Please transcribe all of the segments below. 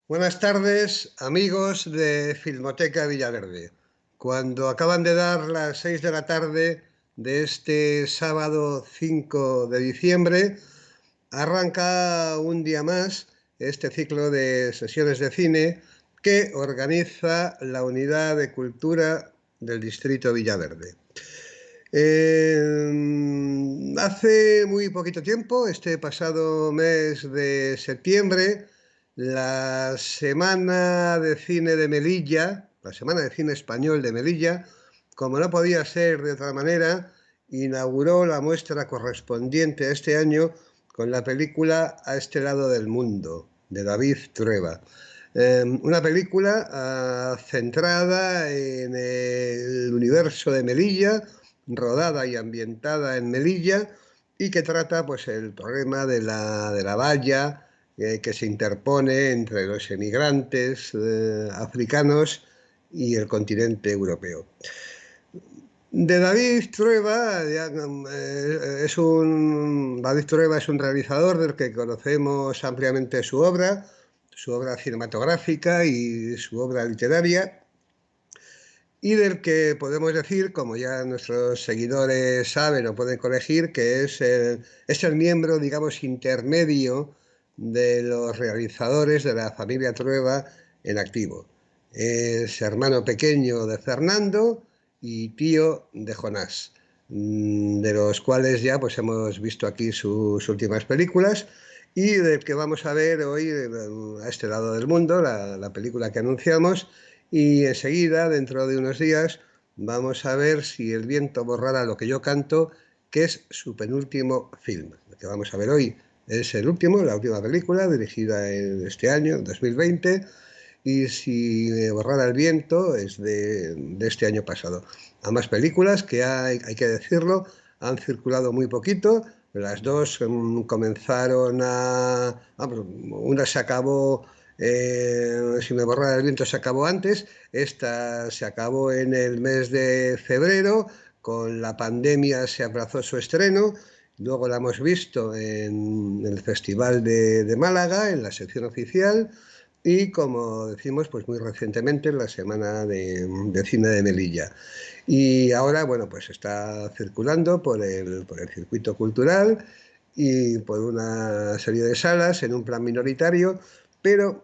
Buenas tardes, amigos de Filmoteca Villaverde. Cuando acaban de dar las 6 de la tarde de este sábado 5 de diciembre, arranca un día más este ciclo de sesiones de cine que organiza la Unidad de Cultura del Distrito Villaverde. Hace muy poquito tiempo, este pasado mes de septiembre, la Semana de Cine de Melilla, la Semana de Cine Español de Melilla, como no podía ser de otra manera, inauguró la muestra correspondiente a este año con la película A este lado del mundo, de David Trueba. Una película centrada en el universo de Melilla, rodada y ambientada en Melilla, y que trata pues, el problema de la valla que se interpone entre los emigrantes africanos y el continente europeo. De David Trueba es un realizador del que conocemos ampliamente su obra cinematográfica y su obra literaria, y del que podemos decir, como ya nuestros seguidores saben o pueden colegir, que es el miembro, digamos, intermedio de los realizadores de la familia Trueba en activo. Es hermano pequeño de Fernando y tío de Jonás, de los cuales ya pues, hemos visto aquí sus últimas películas, y del que vamos a ver hoy A este lado del mundo, la película que anunciamos. Y enseguida, dentro de unos días, vamos a ver Si el viento borrara lo que yo canto, que es su penúltimo film. Lo que vamos a ver hoy es la última película dirigida en este año, 2020, y Si borrara el viento es de este año pasado. Ambas películas, que hay que decirlo, han circulado muy poquito. Las dos comenzaron a... Vamos, una se acabó, Si me borrara el viento se acabó antes, esta se acabó en el mes de febrero, con la pandemia se aplazó su estreno. Luego la hemos visto en el Festival de Málaga, en la sección oficial, y como decimos, pues muy recientemente en la Semana de Cine de Melilla. Y ahora, bueno, pues está circulando por el circuito cultural y por una serie de salas en un plan minoritario, pero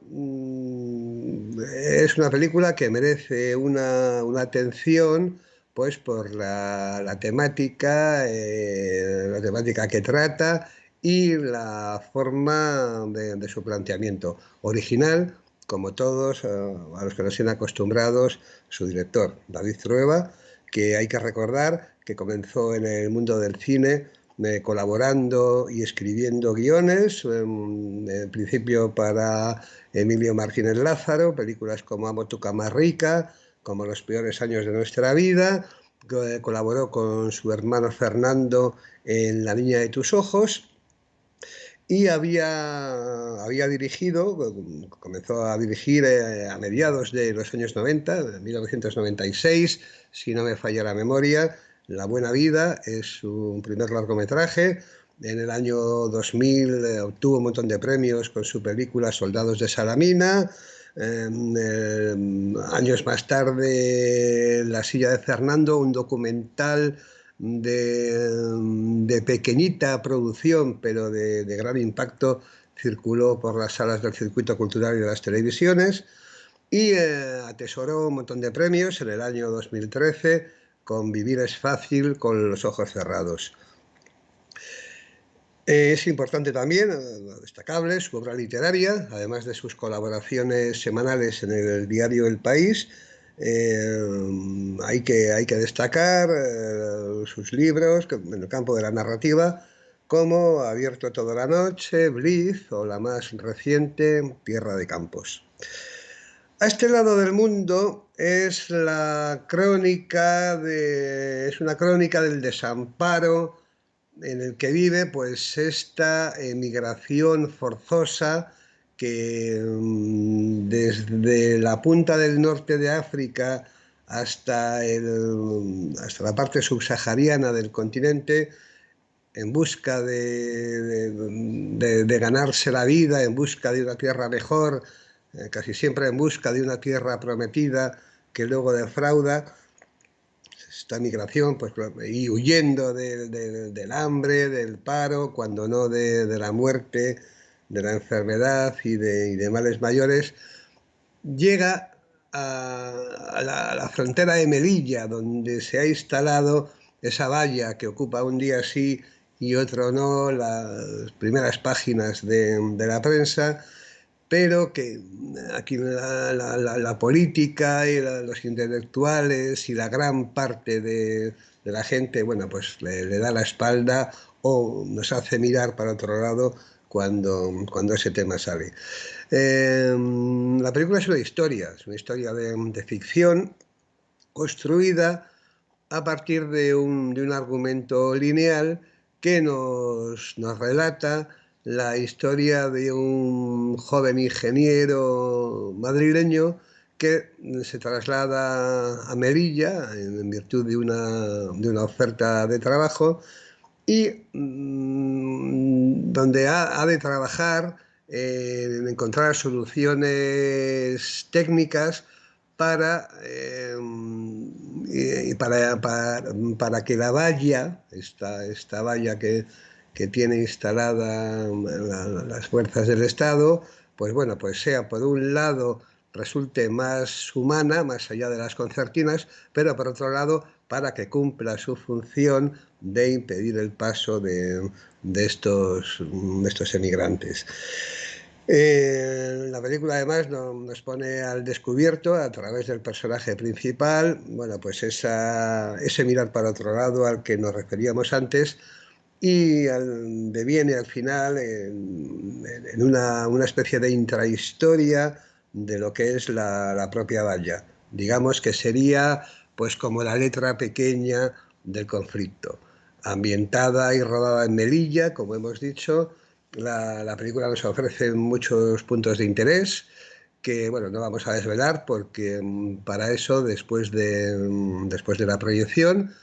es una película que merece una atención, pues por la temática que trata y la forma de su planteamiento. Original, como todos, a los que nos tienen acostumbrados, su director, David Trueba, que hay que recordar que comenzó en el mundo del cine colaborando y escribiendo guiones, en principio para Emilio Martínez Lázaro, películas como Amo tu cama rica, como Los peores años de nuestra vida. Colaboró con su hermano Fernando en La niña de tus ojos, y había dirigido, comenzó a dirigir a mediados de los años 90, en 1996, si no me falla la memoria. La buena vida es su primer largometraje. En el año 2000 obtuvo un montón de premios con su película Soldados de Salamina. Años más tarde, La silla de Fernando, un documental de pequeñita producción, pero de gran impacto, circuló por las salas del circuito cultural y de las televisiones, y atesoró un montón de premios en el año 2013 con Vivir es fácil, con los ojos cerrados. Es importante también, destacable, su obra literaria, además de sus colaboraciones semanales en el diario El País. Hay que destacar sus libros en el campo de la narrativa, como Abierto toda la noche, Blitz, o la más reciente, Tierra de Campos. A este lado del mundo es una crónica del desamparo en el que vive pues esta emigración forzosa que desde la punta del norte de África hasta la parte subsahariana del continente, en busca de ganarse la vida, en busca de una tierra mejor, casi siempre en busca de una tierra prometida que luego defrauda. Esta migración, pues, y huyendo del hambre, del paro, cuando no de la muerte, de la enfermedad y de males mayores, llega a la frontera de Melilla, donde se ha instalado esa valla que ocupa un día sí y otro no las primeras páginas de la prensa, pero que aquí la política y los intelectuales y la gran parte de la gente, bueno, pues le da la espalda o nos hace mirar para otro lado cuando ese tema sale. La película es una historia de ficción construida a partir de un argumento lineal que nos relata la historia de un joven ingeniero madrileño que se traslada a Melilla en virtud de una oferta de trabajo y donde ha de trabajar en encontrar soluciones técnicas para, para que la valla, esta valla que tiene instalada las fuerzas del Estado, pues bueno, pues sea por un lado resulte más humana, más allá de las concertinas, pero por otro lado para que cumpla su función de impedir el paso de estos emigrantes. La película además nos pone al descubierto a través del personaje principal, bueno, pues ese mirar para otro lado al que nos referíamos antes y deviene al final en una especie de intrahistoria de lo que es la propia valla. Digamos que sería pues como la letra pequeña del conflicto. Ambientada y rodada en Melilla, como hemos dicho, la película nos ofrece muchos puntos de interés que, bueno, no vamos a desvelar porque para eso, después de la proyección,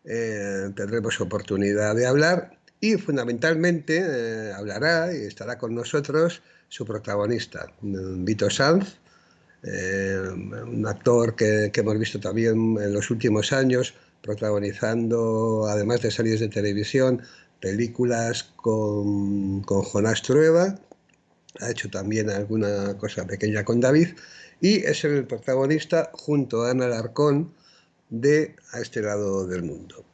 tendremos oportunidad de hablar y fundamentalmente hablará y estará con nosotros su protagonista, Vito Sanz, un actor que hemos visto también en los últimos años protagonizando, además de series de televisión, películas con Jonás Trueba, ha hecho también alguna cosa pequeña con David y es el protagonista junto a Ana Alarcón de A este lado del mundo.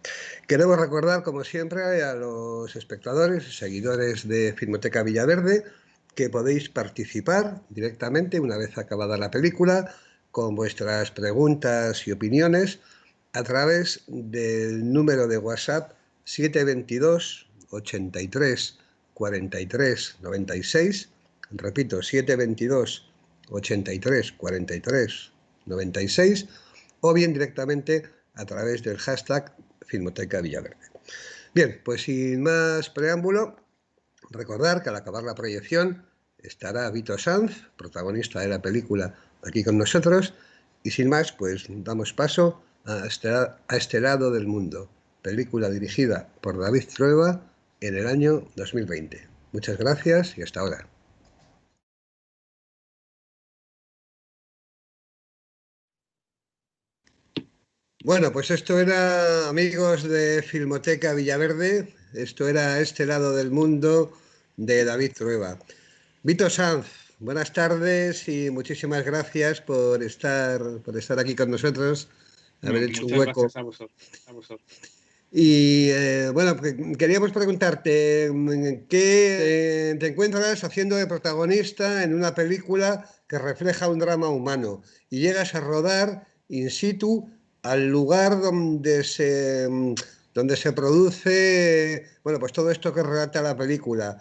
Queremos recordar, como siempre, a los espectadores y seguidores de Filmoteca Villaverde que podéis participar directamente una vez acabada la película con vuestras preguntas y opiniones a través del número de WhatsApp 722 83 43 96. Repito, 722 83 43 96 o bien directamente a través del hashtag Filmoteca Villaverde. Bien, pues sin más preámbulo, recordar que al acabar la proyección estará Vito Sanz, protagonista de la película, aquí con nosotros, y sin más, pues damos paso a este lado del mundo, película dirigida por David Trueba en el año 2020. Muchas gracias y hasta ahora. Bueno, pues esto era, amigos de Filmoteca Villaverde, esto era Este lado del mundo de David Trueba. Vito Sanz, buenas tardes y muchísimas gracias por estar aquí con nosotros, haber hecho un Muchas hueco. gracias a vosotros. Y bueno, queríamos preguntarte, ¿qué te encuentras haciendo de protagonista en una película que refleja un drama humano y llegas a rodar in situ al lugar donde se produce, bueno, pues todo esto que relata la película?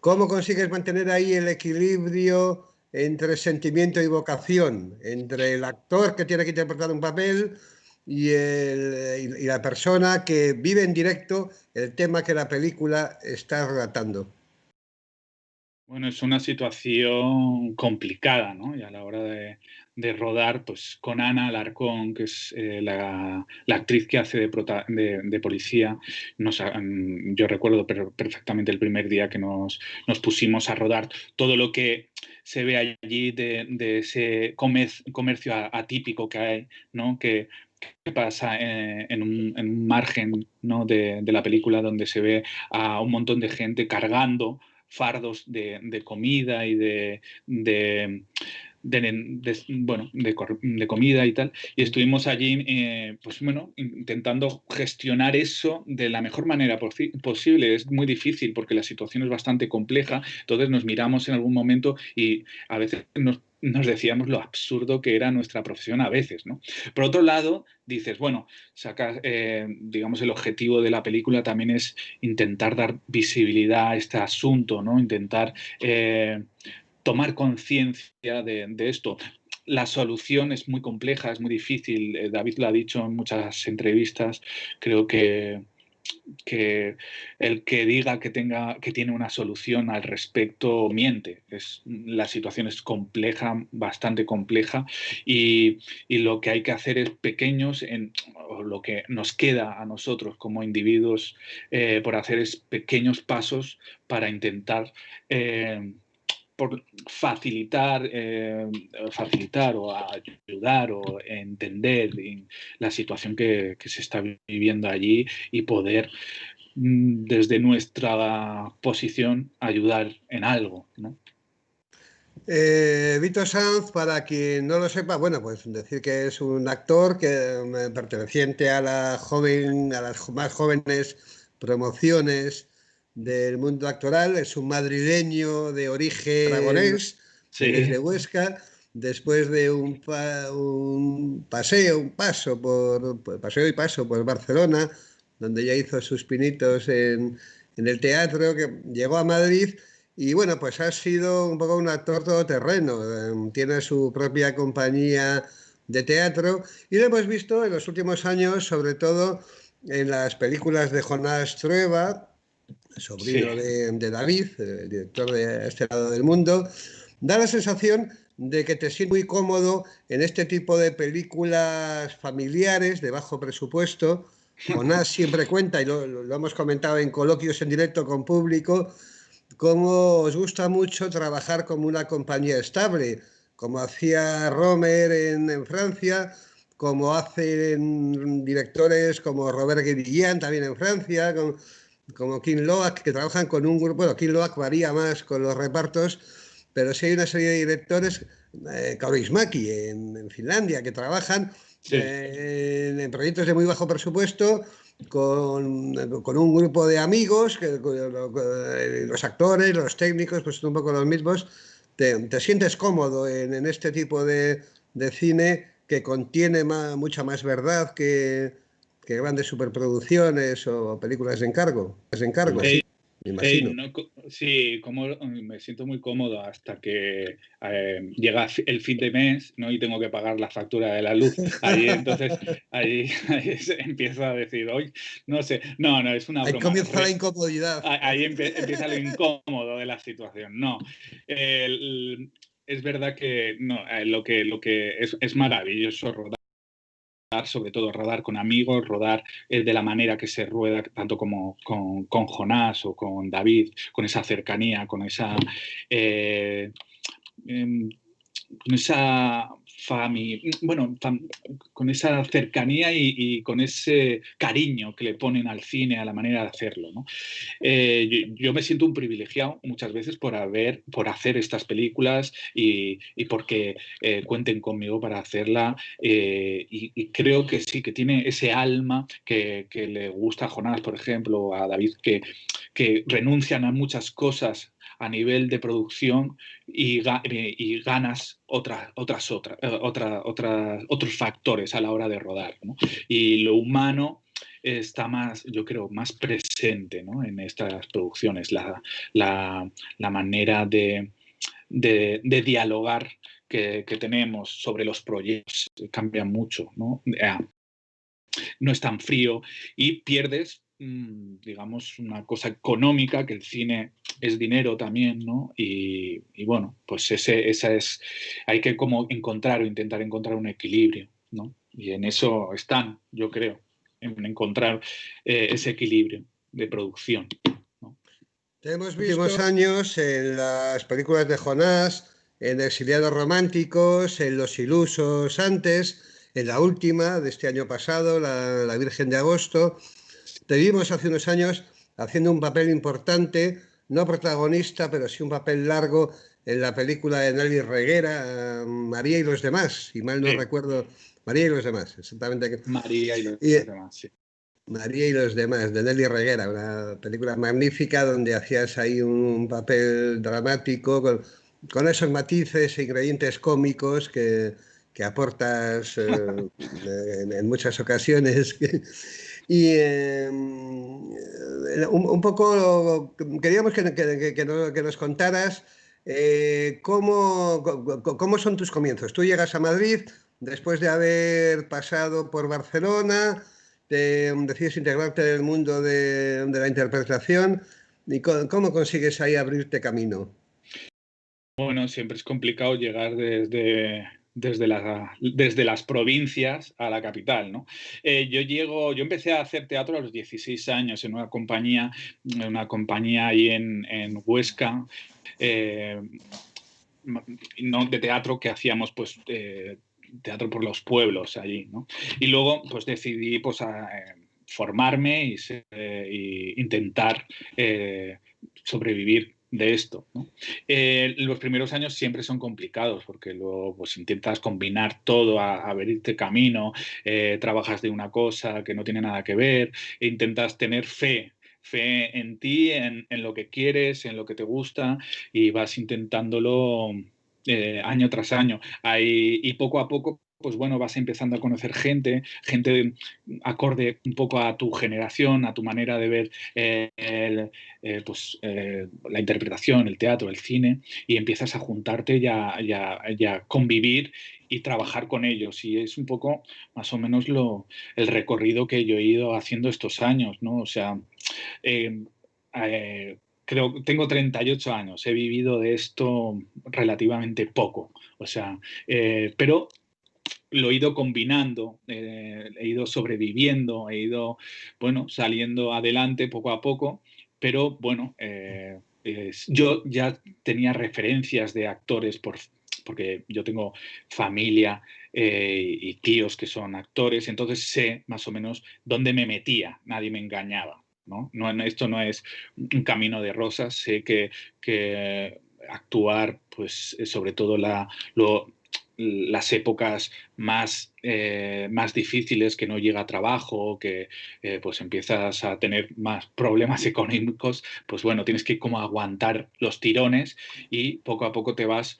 ¿Cómo consigues mantener ahí el equilibrio entre sentimiento y vocación, entre el actor que tiene que interpretar un papel y la persona que vive en directo el tema que la película está relatando? Bueno, es una situación complicada, ¿no? Y a la hora de rodar, pues con Ana Alarcón, que es la actriz que hace de policía, yo recuerdo perfectamente el primer día que nos pusimos a rodar todo lo que se ve allí de ese comercio atípico que hay, ¿no? Que pasa en un margen, ¿no? de la película, donde se ve a un montón de gente cargando fardos de comida y de comida y tal, y estuvimos allí, pues bueno, intentando gestionar eso de la mejor manera posible. Es muy difícil porque la situación es bastante compleja, entonces nos miramos en algún momento y a veces nos decíamos lo absurdo que era nuestra profesión a veces, ¿no? Por otro lado, dices, bueno, sacas, digamos, el objetivo de la película también es intentar dar visibilidad a este asunto, ¿no? Intentar tomar conciencia de esto. La solución es muy compleja, es muy difícil. David lo ha dicho en muchas entrevistas. Creo que el que diga que tiene una solución al respecto miente. La situación es compleja, bastante compleja, y lo que hay que hacer es o lo que nos queda a nosotros como individuos por hacer es pequeños pasos para intentar por facilitar o ayudar o entender la situación que se está viviendo allí y poder, desde nuestra posición, ayudar en algo, ¿no? Vito Sanz, para quien no lo sepa, bueno, pues decir que es un actor perteneciente a a las más jóvenes promociones del mundo actoral. Es un madrileño de origen aragonés, él es Sí. de Huesca. Después de un paseo y paso por Barcelona, donde ya hizo sus pinitos en el teatro, que llegó a Madrid. Y bueno, pues ha sido un poco un actor todoterreno. Tiene su propia compañía de teatro y lo hemos visto en los últimos años, sobre todo en las películas de Jonás Trueba, Sí. sobrino de David, el director de A este lado del mundo. Da la sensación de que te sientes muy cómodo en este tipo de películas familiares de bajo presupuesto. Jonás siempre cuenta, y lo hemos comentado en coloquios en directo con público, cómo os gusta mucho trabajar como una compañía estable, como hacía Romer en Francia, como hacen directores como Robert Guédiguian también en Francia, como Kim Loach, que trabajan con un grupo. Bueno, Kim Loach varía más con los repartos, pero sí hay una serie de directores, Kaurismäki en Finlandia, que trabajan Sí. en proyectos de muy bajo presupuesto con un grupo de amigos, los actores, los técnicos, pues son un poco los mismos. Te sientes cómodo en este tipo de cine que contiene mucha más verdad que grandes superproducciones o películas de encargo, sí, me imagino. No, sí, me siento muy cómodo hasta que llega el fin de mes, ¿no? Y tengo que pagar la factura de la luz. Entonces, ahí se empieza a decir, hoy, no sé, no, es una Ahí broma. comienza la incomodidad. Ahí empieza lo incómodo de la situación. No, el- es verdad que no, lo que es maravilloso rodar, sobre todo rodar con amigos, rodar de la manera que se rueda, tanto como con Jonás o con David, con esa cercanía, eh, em, con esa con esa cercanía y con ese cariño que le ponen al cine, a la manera de hacerlo, ¿no? Yo me siento un privilegiado muchas veces por hacer estas películas y porque cuenten conmigo para hacerla, y creo que sí, que tiene ese alma que le gusta a Jonás, por ejemplo, o a David, que renuncian a muchas cosas a nivel de producción y ganas otros factores a la hora de rodar, ¿no? Y lo humano está más, yo creo, más presente, ¿no? En estas producciones, la manera de dialogar que tenemos sobre los proyectos cambia mucho, ¿no? No es tan frío y pierdes, digamos, una cosa económica, que el cine es dinero también, ¿no? Y bueno, pues hay que como encontrar o intentar encontrar un equilibrio, ¿no? Y en eso están, yo creo, en encontrar ese equilibrio de producción, ¿no? Te hemos visto en los últimos años en las películas de Jonás, en Exiliados Románticos, en Los Ilusos antes, en la última de este año pasado, La Virgen de Agosto. Te vimos hace unos años haciendo un papel importante, no protagonista, pero sí un papel largo en la película de Nelly Reguera, María y los demás, si mal no Sí, recuerdo, María y los demás, exactamente. María y los Y, demás, sí. María y los demás, de Nelly Reguera, una película magnífica donde hacías ahí un papel dramático con esos matices e ingredientes cómicos que aportas en muchas ocasiones. Y un poco queríamos que nos contaras cómo son tus comienzos. Tú llegas a Madrid después de haber pasado por Barcelona, decides integrarte en el mundo de la interpretación y cómo consigues ahí abrirte camino. Bueno, siempre es complicado llegar desde las provincias a la capital, ¿no? Yo empecé a hacer teatro a los 16 años en una compañía ahí en Huesca, eh, no de teatro, que hacíamos pues teatro por los pueblos allí, ¿no? Y luego pues decidí pues formarme y intentar sobrevivir de esto, ¿no? Los primeros años siempre son complicados porque luego pues intentas combinar todo, a abrirte camino, trabajas de una cosa que no tiene nada que ver, e intentas tener fe en ti, en lo que quieres, en lo que te gusta, y vas intentándolo año tras año. Y poco a poco, pues bueno, vas empezando a conocer gente acorde un poco a tu generación, a tu manera de ver la interpretación, el teatro, el cine, y empiezas a juntarte y a convivir y trabajar con ellos. Y es un poco más o menos el recorrido que yo he ido haciendo estos años, ¿no? O sea, eh, tengo 38 años, he vivido de esto relativamente poco, o sea, pero lo he ido combinando, he ido sobreviviendo, he ido, bueno, saliendo adelante poco a poco, pero bueno, yo ya tenía referencias de actores porque yo tengo familia y tíos que son actores, entonces sé más o menos dónde me metía, nadie me engañaba. ¿No? Esto no es un camino de rosas, sé que actuar, pues sobre todo las épocas más difíciles, que no llega a trabajo, que pues empiezas a tener más problemas económicos, pues bueno, tienes que como aguantar los tirones y poco a poco te vas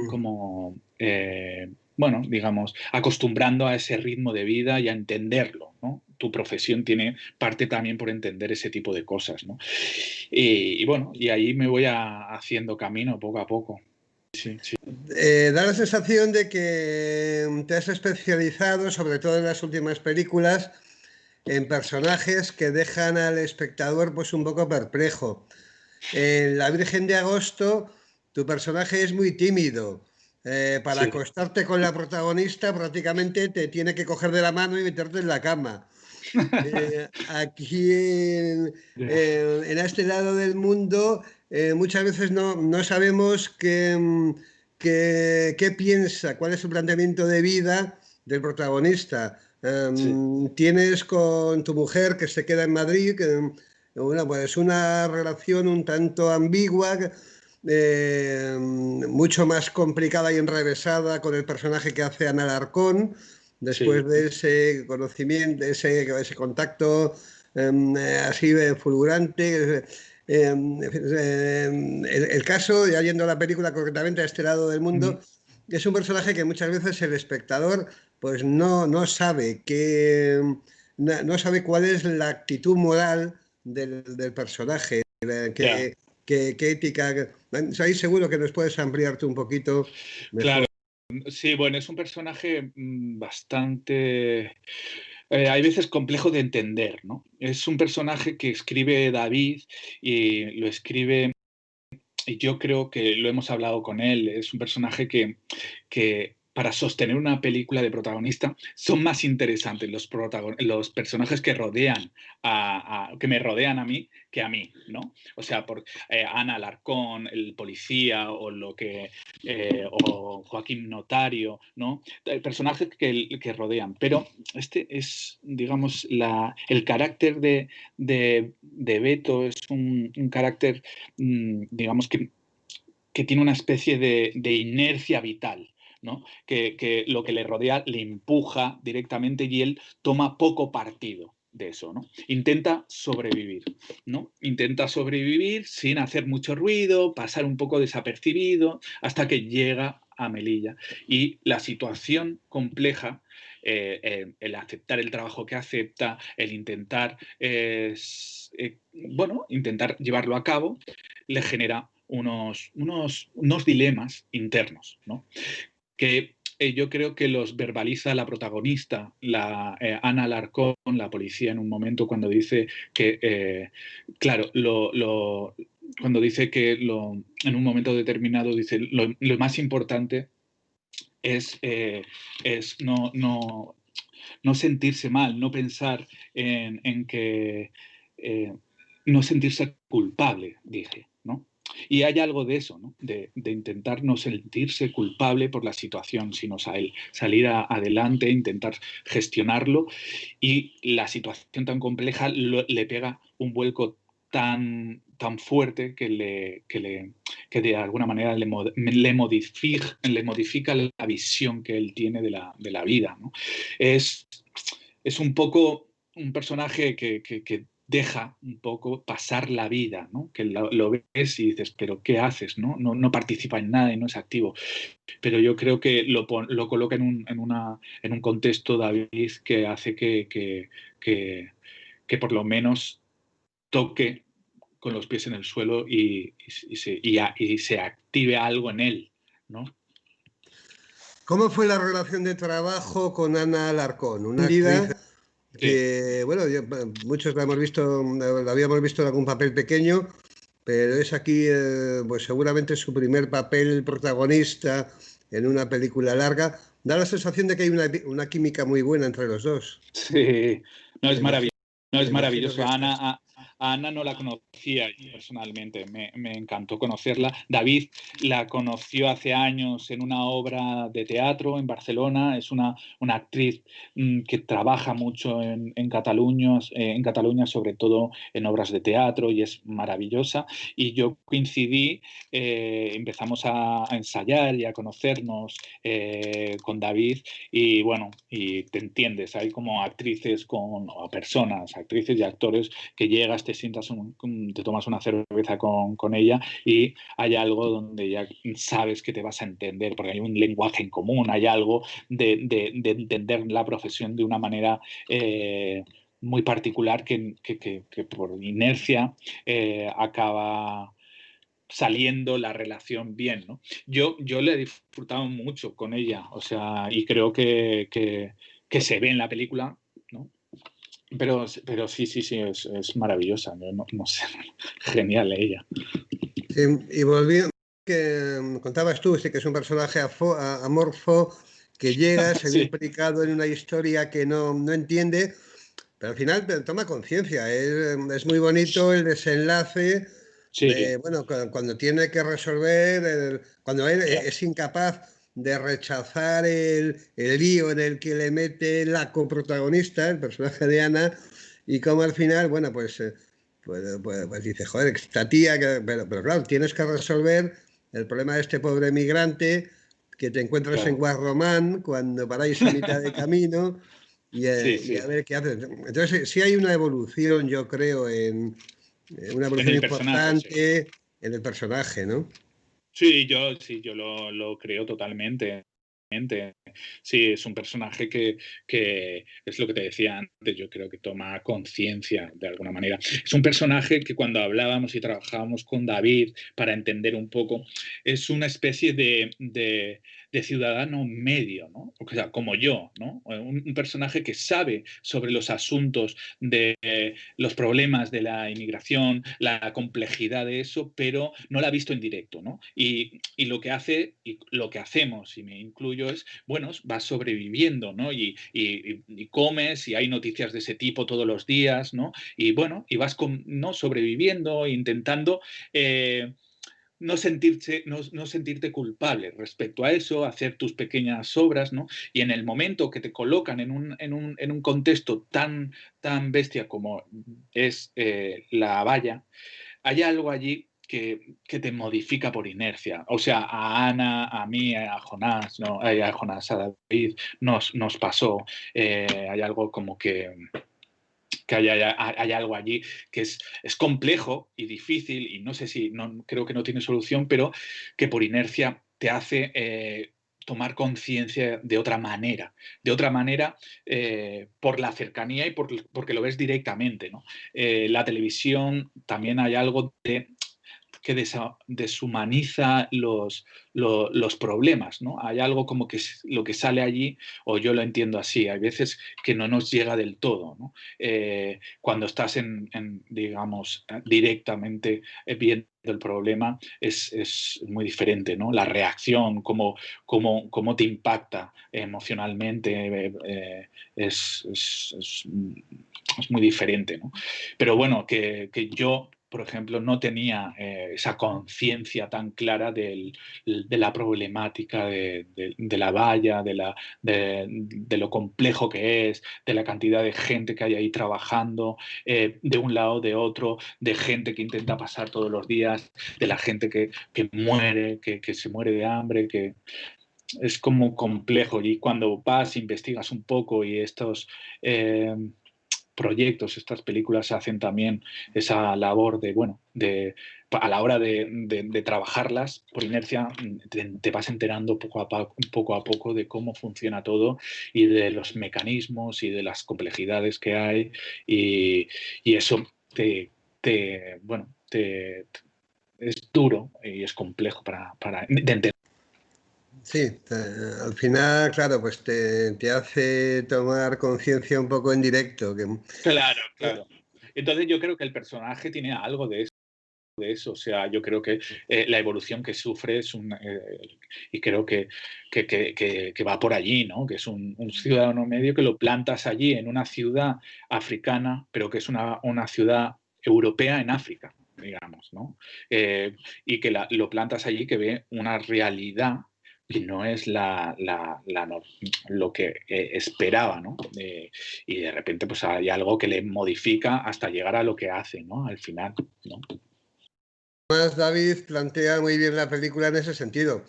como, bueno, digamos, acostumbrando a ese ritmo de vida y a entenderlo, ¿no? Tu profesión tiene parte también por entender ese tipo de cosas, ¿no? Y bueno, y ahí me voy haciendo camino poco a poco. Sí, sí. Da la sensación de que te has especializado, sobre todo en las últimas películas, en personajes que dejan al espectador pues un poco perplejo. En La Virgen de Agosto, tu personaje es muy tímido. Para Sí. acostarte con la protagonista, prácticamente te tiene que coger de la mano y meterte en la cama. Aquí en este lado del mundo muchas veces no sabemos qué piensa, cuál es su planteamiento de vida del protagonista. Sí. Tienes con tu mujer que se queda en Madrid, bueno, pues una relación un tanto ambigua, mucho más complicada y enrevesada con el personaje que hace Ana Alarcón, Sí. después de ese conocimiento, ese contacto así fulgurante. El caso, ya yendo a la película concretamente a este lado del Ujú. mundo, es un personaje que muchas veces el espectador pues no sabe no sabe cuál es la actitud moral del personaje, Ya, qué ética. Ahí seguro que nos puedes ampliarte un poquito claro. mejor. Sí, bueno, es un personaje bastante, hay veces complejo de entender, ¿no? Es un personaje que escribe David y lo escribe, y yo creo que lo hemos hablado con él, es un personaje que para sostener una película de protagonista, son más interesantes los personajes que que me rodean a mí que a mí, ¿no? O sea, por Ana Alarcón, el policía, o Joaquín Notario, ¿no? Personajes que rodean. Pero este es, digamos, el carácter de Beto es un carácter, digamos, que tiene una especie de inercia vital, ¿no? Que lo que le rodea le empuja directamente y él toma poco partido de eso, ¿no? Intenta sobrevivir, ¿no? Intenta sobrevivir sin hacer mucho ruido, pasar un poco desapercibido, hasta que llega a Melilla. Y la situación compleja, el aceptar el trabajo que acepta, el intentar, intentar llevarlo a cabo, le genera unos dilemas internos, ¿no? Que yo creo que los verbaliza la protagonista, Ana Alarcón, la policía, en un momento cuando dice que, claro, cuando dice que en un momento determinado dice lo más importante es no sentirse mal, no pensar en que no sentirse culpable, dije, ¿no? Y hay algo de eso, ¿no? De intentar no sentirse culpable por la situación, sino salir adelante, intentar gestionarlo. Y la situación tan compleja le pega un vuelco tan fuerte que de alguna manera le modifica la visión que él tiene de la vida, ¿no? Es, es un poco un personaje que deja un poco pasar la vida, ¿no? Que lo ves y dices, pero ¿qué haces? No participa en nada y no es activo. Pero yo creo que lo coloca en un contexto, David, que hace que por lo menos toque con los pies en el suelo y se active algo en él, ¿no? ¿Cómo fue la relación de trabajo con Ana Alarcón? Una actriz Sí. que, bueno, muchos la habíamos visto en algún papel pequeño, pero es aquí, pues seguramente su primer papel protagonista en una película larga. Da la sensación de que hay una química muy buena entre los dos. Sí, no es Imagino, maravilloso. No es imagino maravilloso. que sí. A Ana no la conocía yo personalmente, me encantó conocerla. David la conoció hace años en una obra de teatro en Barcelona. Es una actriz que trabaja mucho en Cataluña, sobre todo en obras de teatro, y es maravillosa. Y yo coincidí, empezamos a ensayar y a conocernos con David. Y bueno, y te entiendes, hay como actrices o personas, actrices y actores que llegas, te sientas, te tomas una cerveza con ella y hay algo donde ya sabes que te vas a entender, porque hay un lenguaje en común, hay algo de entender la profesión de una manera muy particular que por inercia acaba saliendo la relación bien, ¿no? Yo le he disfrutado mucho con ella, o sea, y creo que se ve en la película, ¿no? Pero sí, es maravillosa, no sé, genial ella. Sí, y volviendo, que contabas tú, sí que es un personaje amorfo que llega, se ve Sí, implicado en una historia que no entiende, pero al final toma conciencia. Es muy bonito el desenlace sí, de, bueno, cuando tiene que resolver, cuando él es incapaz de rechazar el lío en el que le mete la coprotagonista, el personaje de Ana, y como al final, bueno, pues dice, joder, esta tía, pero claro, tienes que resolver el problema de este pobre migrante que te encuentras en claro. Guarromán cuando paráis a mitad de camino Sí, y sí, a ver qué haces. Entonces, sí hay una evolución, yo creo, una en evolución el personaje, sí. importante en el personaje, ¿no? Sí, yo lo creo totalmente. Sí, es un personaje que es lo que te decía antes, yo creo que toma conciencia de alguna manera. Es un personaje que cuando hablábamos y trabajábamos con David para entender un poco, es una especie de ciudadano medio, ¿no? O sea, como yo, ¿no? Un personaje que sabe sobre los asuntos de los problemas de la inmigración, la complejidad de eso, pero no la ha visto en directo, ¿no? Y lo que hace, y lo que hacemos, y me incluyo, es, bueno, vas sobreviviendo, ¿no? Y comes y hay noticias de ese tipo todos los días, ¿no? Y bueno, y vas ¿no? sobreviviendo, intentando no sentirte culpable respecto a eso, hacer tus pequeñas obras, ¿no? Y en el momento que te colocan en un contexto tan bestia como es la valla, hay algo allí que te modifica por inercia. O sea, a Ana, a mí, a Jonás, ¿no? A Jonás, a David, nos pasó. Hay algo como que hay algo allí que es complejo y difícil y no sé si, no, creo que no tiene solución, pero que por inercia te hace tomar conciencia de otra manera por la cercanía y porque lo ves directamente, ¿no? La televisión también hay algo que deshumaniza los problemas, ¿no? Hay algo como que lo que sale allí, o yo lo entiendo así, hay veces que no nos llega del todo, ¿no? Cuando estás digamos, directamente viendo el problema es muy diferente, ¿no? La reacción, cómo te impacta emocionalmente, es muy diferente, ¿no? Pero bueno, que yo por ejemplo, no tenía esa conciencia tan clara de la problemática de la valla, de lo complejo que es, de la cantidad de gente que hay ahí trabajando, de un lado, de otro, de gente que intenta pasar todos los días, de la gente que muere, que se muere de hambre, que es como complejo. Y cuando vas, investigas un poco y estos... proyectos, estas películas hacen también esa labor de, bueno, a la hora de trabajarlas, por inercia, te vas enterando poco a poco de cómo funciona todo y de los mecanismos y de las complejidades que hay y eso bueno, es duro y es complejo de entender. Sí, al final, claro, pues te hace tomar conciencia un poco en directo. Claro, claro. Entonces yo creo que el personaje tiene algo de eso. O sea, yo creo que la evolución que sufre es y creo que va por allí, ¿no? Que es un ciudadano medio que lo plantas allí en una ciudad africana, pero que es una ciudad europea en África, digamos, ¿no? Y que lo plantas allí que ve una realidad que no es lo que esperaba, ¿no? Y de repente pues hay algo que le modifica hasta llegar a lo que hace, ¿no? Al final, ¿no? Además, David plantea muy bien la película en ese sentido.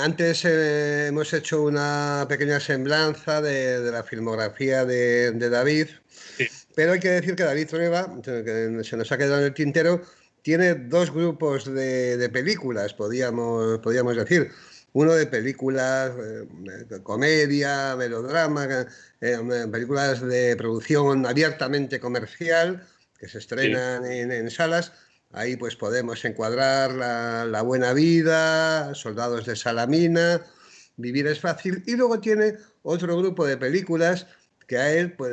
Antes hemos hecho una pequeña semblanza de la filmografía de David, Sí, pero hay que decir que David Trueba, que se nos ha quedado en el tintero, tiene dos grupos de películas, podríamos decir. Uno de películas de comedia, melodrama, películas de producción abiertamente comercial que se sí, estrenan en salas. Ahí pues podemos encuadrar la Buena Vida, Soldados de Salamina, Vivir es fácil. Y luego tiene otro grupo de películas que a él pues,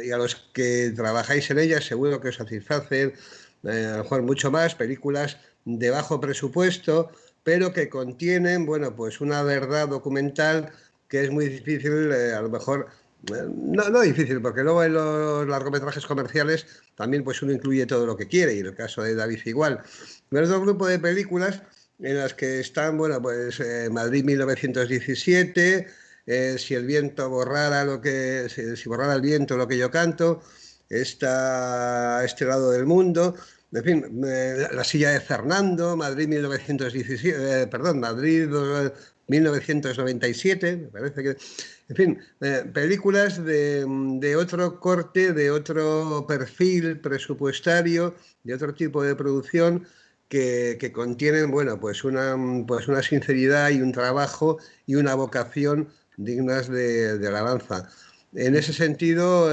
y a los que trabajáis en ellas seguro que os satisfacen, a lo mejor mucho más, películas de bajo presupuesto, pero que contienen, bueno, pues una verdad documental que es muy difícil, a lo mejor, no difícil, porque luego en los largometrajes comerciales también pues uno incluye todo lo que quiere, y en el caso de David igual. Pero es un grupo de películas en las que están, bueno, pues Madrid 1917, si el viento borrara si borrara el viento lo que yo canto, está a este lado del mundo, en fin, La silla de Fernando, Madrid 1917, perdón, Madrid 1997, me parece que, en fin, películas de otro corte, de otro perfil presupuestario, de otro tipo de producción que contienen, bueno, pues una sinceridad y un trabajo y una vocación dignas de alabanza. En ese sentido,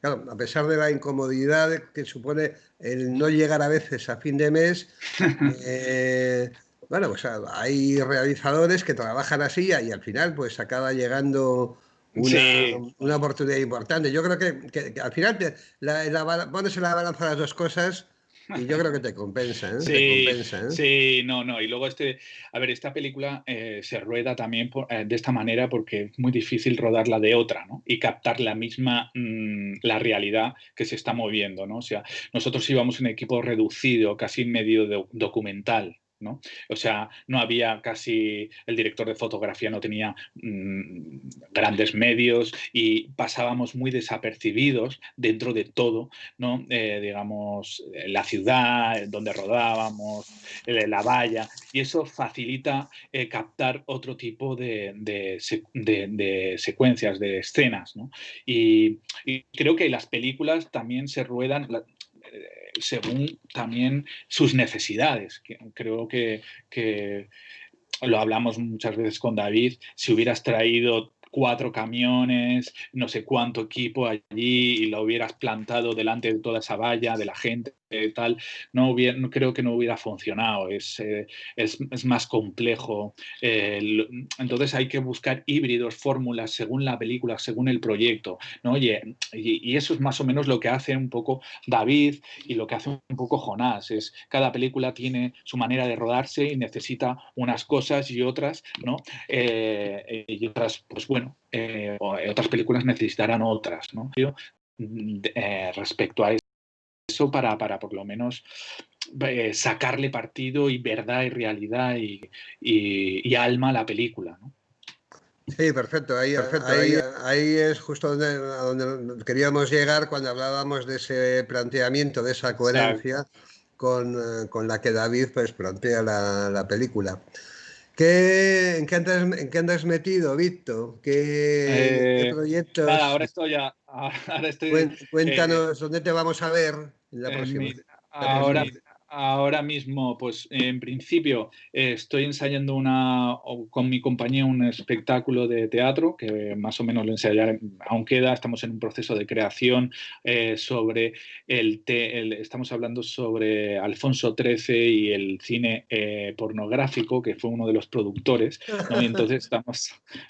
claro, a pesar de la incomodidad que supone el no llegar a veces a fin de mes, eh, Bueno, pues hay realizadores que trabajan así y al final pues acaba llegando Sí, una oportunidad importante. Yo creo que al final pones en la balanza las dos cosas y yo creo que te compensa, ¿eh? Te sí, compensa, ¿eh? sí, no, no. Y luego a ver, esta película se rueda también de esta manera porque es muy difícil rodarla de otra, ¿no? Y captar la misma, la realidad que se está moviendo, ¿no? O sea, nosotros íbamos en equipo reducido, casi medio documental, ¿no? O sea, no había casi, el director de fotografía no tenía grandes medios y pasábamos muy desapercibidos dentro de todo, ¿no? Digamos, la ciudad donde rodábamos, la valla, y eso facilita captar otro tipo de secuencias, de escenas, ¿no? Y creo que las películas también se ruedan según también sus necesidades. Creo que lo hablamos muchas veces con David, si hubieras traído 4 camiones, no sé cuánto equipo allí y lo hubieras plantado delante de toda esa valla, de la gente, tal, no creo que no hubiera funcionado, es más complejo. Entonces hay que buscar híbridos, fórmulas según la película, según el proyecto, ¿no? Y eso es más o menos lo que hace un poco David y lo que hace un poco Jonás. Cada película tiene su manera de rodarse y necesita unas cosas y otras, ¿no? Y otras, pues bueno, otras películas necesitarán otras, ¿no? Respecto a eso para por lo menos sacarle partido y verdad y realidad y alma a la película, ¿no? Sí, perfecto. Ahí es justo a donde queríamos llegar cuando hablábamos de ese planteamiento, de esa Exacto. coherencia con la que David pues, plantea la película. En qué andas metido, Víctor? ¿Qué Nada, proyectos? ahora estoy Cuéntanos dónde te vamos a ver en la en próxima. mi- ahora mismo, pues en principio estoy ensayando con mi compañía un espectáculo de teatro que más o menos lo ensayaré, aún queda, estamos en un proceso de creación sobre estamos hablando sobre Alfonso XIII y el cine pornográfico, que fue uno de los productores, ¿no? Y entonces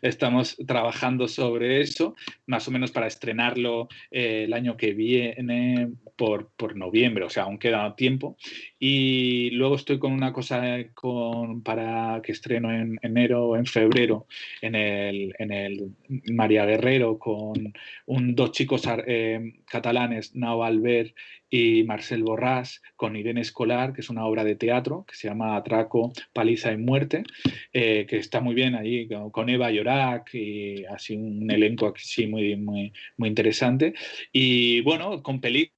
estamos trabajando sobre eso, más o menos para estrenarlo el año que viene por noviembre, o sea, aún queda tiempo. Y luego estoy con una cosa para que estreno en enero o en febrero en el María Guerrero con dos chicos catalanes, Nao Albert y Marcel Borràs, con Irene Escolar, que es una obra de teatro que se llama Atraco, Paliza y Muerte, que está muy bien allí con Eva Llorac y así un elenco así muy, muy, muy interesante. Y bueno, con películas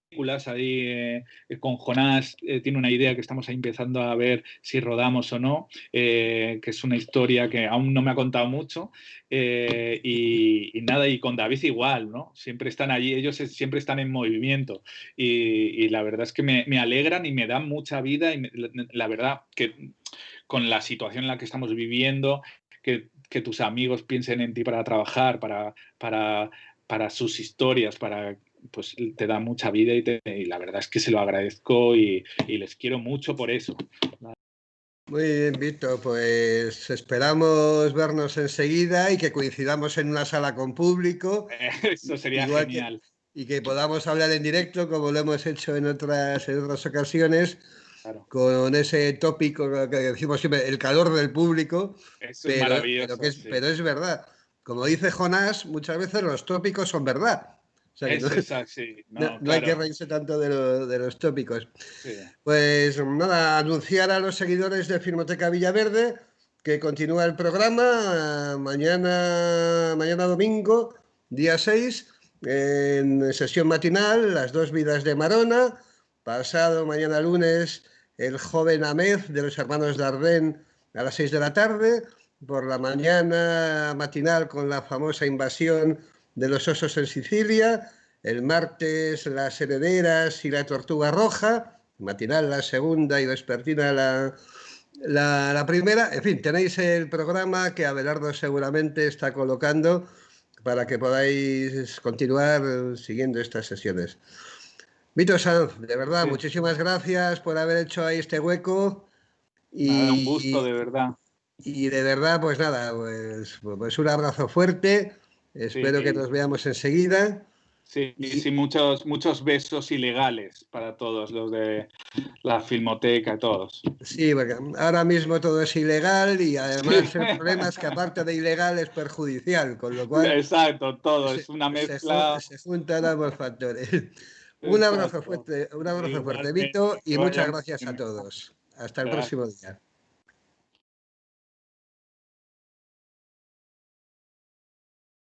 ahí, con Jonás tiene una idea que estamos ahí empezando a ver si rodamos o no, que es una historia que aún no me ha contado mucho. Y nada, y con David igual, ¿no? Siempre están allí, ellos siempre están en movimiento y la verdad es que me alegran y me dan mucha vida y la verdad que con la situación en la que estamos viviendo, que tus amigos piensen en ti para trabajar, para sus historias, pues te da mucha vida y la verdad es que se lo agradezco y les quiero mucho por eso. Muy bien, Víctor, pues esperamos vernos enseguida y que coincidamos en una sala con público, Eso sería igual que, genial. y que podamos hablar en directo como lo hemos hecho en otras ocasiones, Claro. con ese tópico que decimos siempre, el calor del público, Eso es pero maravilloso, sí. pero es verdad. Como dice Jonás, muchas veces los tópicos son verdad. O sea que no, Es esa, sí. no, No, no hay que claro. reírse tanto de los tópicos. Sí. Pues nada, anunciar a los seguidores de Filmoteca Villaverde que continúa el programa mañana domingo, día 6 en sesión matinal, Las dos vidas de Marona. Pasado mañana lunes, El joven Ahmed de los hermanos Dardenne a las 6 de la tarde. Por la mañana matinal con la famosa invasión de los osos en Sicilia. El martes, Las herederas y la tortuga roja matinal la segunda y vespertina la primera. En fin, tenéis el programa que Abelardo seguramente está colocando para que podáis continuar siguiendo estas sesiones. Vito Sanz, de verdad, Sí. muchísimas gracias por haber hecho ahí este hueco Nada, un gusto, Y, de verdad. y de verdad, pues nada, pues un abrazo fuerte. Espero que Sí, nos veamos enseguida. sí, Y sí, muchos besos ilegales para todos los de la Filmoteca, todos. sí, porque ahora mismo todo es ilegal y Sí, además el problema es que aparte de ilegal es perjudicial, con lo cual exacto, todo, es una mezcla. se juntan ambos factores. Exacto. Un abrazo fuerte, Igualmente, Vito, y que muchas vaya muy gracias a bien. todos. Hasta el próximo Gracias. día.